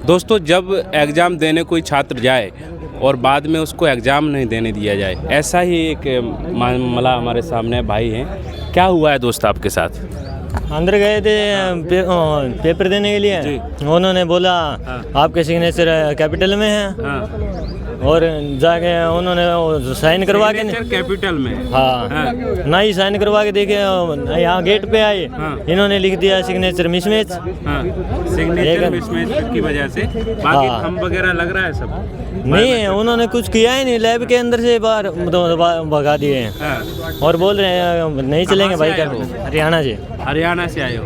दोस्तों, जब एग्ज़ाम देने कोई छात्र जाए और बाद में उसको एग्ज़ाम नहीं देने दिया जाए, ऐसा ही एक मामला हमारे सामने भाई हैं। क्या हुआ है दोस्त आपके साथ? अंदर गए थे पेपर देने के लिए। उन्होंने बोला आपके सिग्नेचर कैपिटल में है और जाके उन्होंने साइन करवा के कैपिटल में ना ही साइन करवा के देखे। यहाँ गेट पे आए, इन्होंने लिख दिया सिग्नेचर मिसमैच। सिग्नेचर मिसमैच की वजह से बाकी थंब वगैरह लग रहा है सब नहीं, उन्होंने कुछ किया ही नहीं। लैब के अंदर से बाहर भगा दिए हैं और बोल रहे हैं नहीं चलेंगे भाई। हरियाणा से। हरियाणा से आए हो?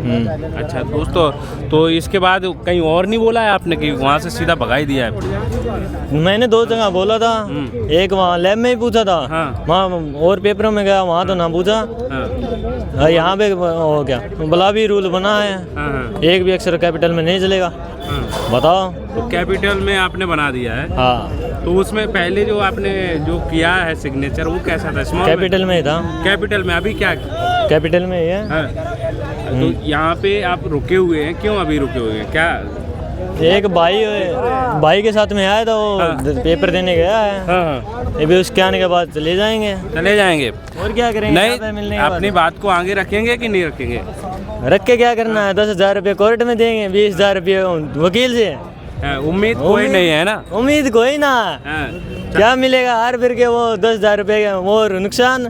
अच्छा दोस्तों, तो इसके बाद कहीं और नहीं बोला है आपने कि वहाँ से सीधा भगा ही दिया है? मैंने 2 जगह बोला था। एक वहाँ लैब में ही पूछा था, वहाँ और पेपरों में गया, वहाँ तो ना पूछा। यहाँ पे हो गया गुलाबी रूल बना है, एक भी अक्षर कैपिटल में नहीं चलेगा। बताओ। तो कैपिटल में आपने बना दिया है? हाँ। तो उसमें पहले जो आपने जो किया है सिग्नेचर, वो कैसा था? स्मॉल कैपिटल में ही था। कैपिटल में? अभी क्या कैपिटल में ही है। तो यहाँ पे आप रुके हुए हैं, क्यों अभी रुके हुए हैं? क्या एक भाई के साथ में आया था, वो पेपर देने गया है। अभी उसके आने के बाद चले जाएंगे। और क्या करेंगे? नहीं, अपनी बात को आगे रखेंगे कि नहीं रखेंगे? रख के क्या करना है? 10,000 रुपये कोर्ट में देंगे, 20,000 रुपये वकील से। उम्मीद कोई नहीं है ना? उम्मीद कोई ना। क्या मिलेगा हार फिर के? वो 10,000 रुपये का वो नुकसान।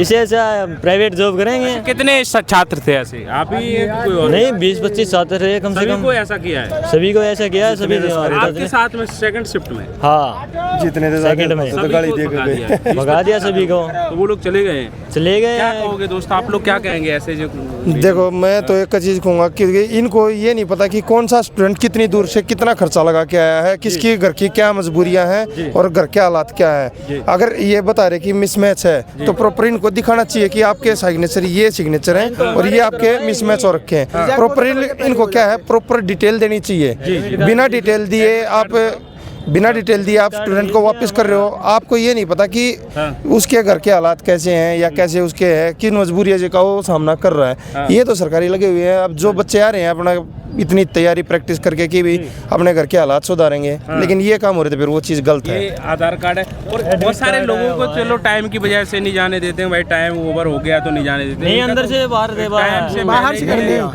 इसे ऐसा प्राइवेट जॉब करेंगे। कितने छात्र थे ऐसे? आप ही कोई और? नहीं, 20-25 छात्र थे कम से कम। ऐसा किया है? सभी को ऐसा किया है। सभी आपके साथ में सेकंड शिफ्ट में? हाँ, जितने सेकंड में भगा दिया सभी को। तो वो लोग चले गए? क्या कहोगे दोस्त, आप लोग क्या कहेंगे ऐसे जो? देखो, मैं तो एक चीज़ कहूँगा कि इनको ये नहीं पता कि कौन सा स्टूडेंट कितनी दूर से कितना खर्चा लगा के आया है, किसकी घर की क्या मजबूरियां हैं और घर के हालात क्या है। अगर ये बता रहे कि मिसमैच है तो प्रॉपर इनको दिखाना चाहिए कि आपके सिग्नेचर ये सिग्नेचर हैं और ये आपके मिसमैच हो रखे हैं। प्रॉपर इनको क्या है, प्रॉपर डिटेल देनी चाहिए। बिना डिटेल दिए आप स्टूडेंट को वापस कर रहे हो। आपको ये नहीं पता कि उसके घर के हालात कैसे हैं या कैसे उसके है, किन मजबूरियों का वो सामना कर रहा है। ये तो सरकारी लगे हुए हैं। अब जो बच्चे आ रहे हैं अपना इतनी तैयारी प्रैक्टिस करके कि भी अपने घर के हालात सुधारेंगे, लेकिन ये काम हो रहे थे, फिर वो चीज़ गलत है। आधार कार्ड है और बहुत सारे लोगों को चलो टाइम की वजह से नहीं जाने देते हैं। भाई टाइम ओवर हो गया तो नहीं जाने देते। नहीं, अंदर से बाहर दबाया है।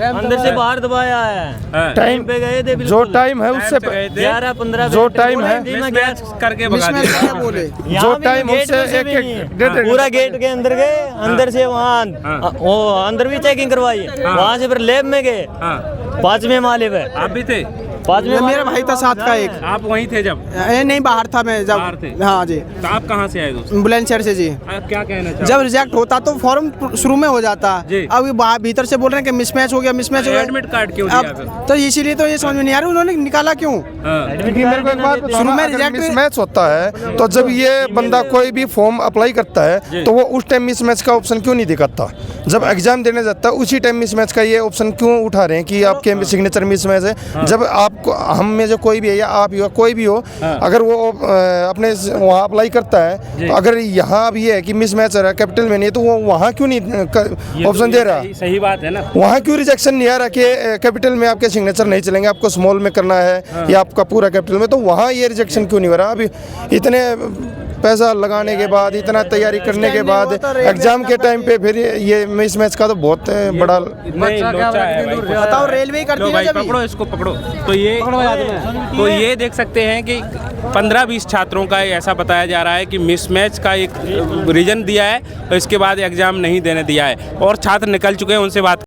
अंदर से बाहर दबाया है। टाइम पे गए थे, जो टाइम है उससे 11-15 जो टाइम है करके भगा दिया। जो टाइम उससे एक पूरा गेट के अंदर गए, अंदर से वहाँ अंदर भी चेकिंग करवाई, वहाँ से फिर लैब में गए। 5वें माले पे आप भी थे? 5वें मेरा भाई था साथ का एक। आप वहीं थे जब? नहीं, बाहर था मैं जब। बाहर थे? हाँ जी। तो आप कहाँ से आए दोस्त? बुलंदशहर से जी। क्या कहना चाहते? जब रिजेक्ट होता तो फॉर्म शुरू में हो जाता। अब बाहर भीतर से बोल रहे हैं कि मिसमैच हो गया। एडमिट कार्ड क्यों दिया फिर? तो इसीलिए तो ये समझ में नहीं आ रहा उन्होंने निकाला क्यों। मेरे को एक बात, शुरू में रिजेक्ट मिसमैच होता है तो जब ये बंदा कोई भी फॉर्म अप्लाई करता है तो वो उस टाइम मिसमैच का ऑप्शन क्यों नहीं दिखाता? जब एग्जाम देने जाता है उसी टाइम मिसमैच का ये ऑप्शन क्यों उठा रहे हैं कि आपके सिग्नेचर मिसमैच है? जब आपको हम में जो कोई भी है या आप या कोई भी हो, अगर वो अपने वहाँ अप्लाई करता है, अगर यहाँ अब ये है कि मिसमैच है कैपिटल में नहीं, तो वो वहाँ क्यों नहीं ऑप्शन दे रहा? सही बात है ना। वहाँ क्यों रिजेक्शन नहीं आ रहा कि कैपिटल में आपके सिग्नेचर नहीं चलेंगे, आपको स्मॉल में करना है या आपका पूरा कैपिटल में? तो वहाँ ये रिजेक्शन क्यों नहीं हो रहा? अभी इतने पैसा लगाने के बाद, इतना तैयारी करने के बाद एग्जाम के टाइम पे फिर ये मिसमैच का तो बहुत बड़ा लोचा है। बताओ, रेलवे करती है। पकड़ो इसको, पकड़ो। तो ये देख सकते हैं कि 15-20 छात्रों का ऐसा बताया जा रहा है कि मिसमैच का एक रीजन दिया है और इसके बाद एग्जाम नहीं देने दिया है और छात्र निकल चुके हैं। उनसे बात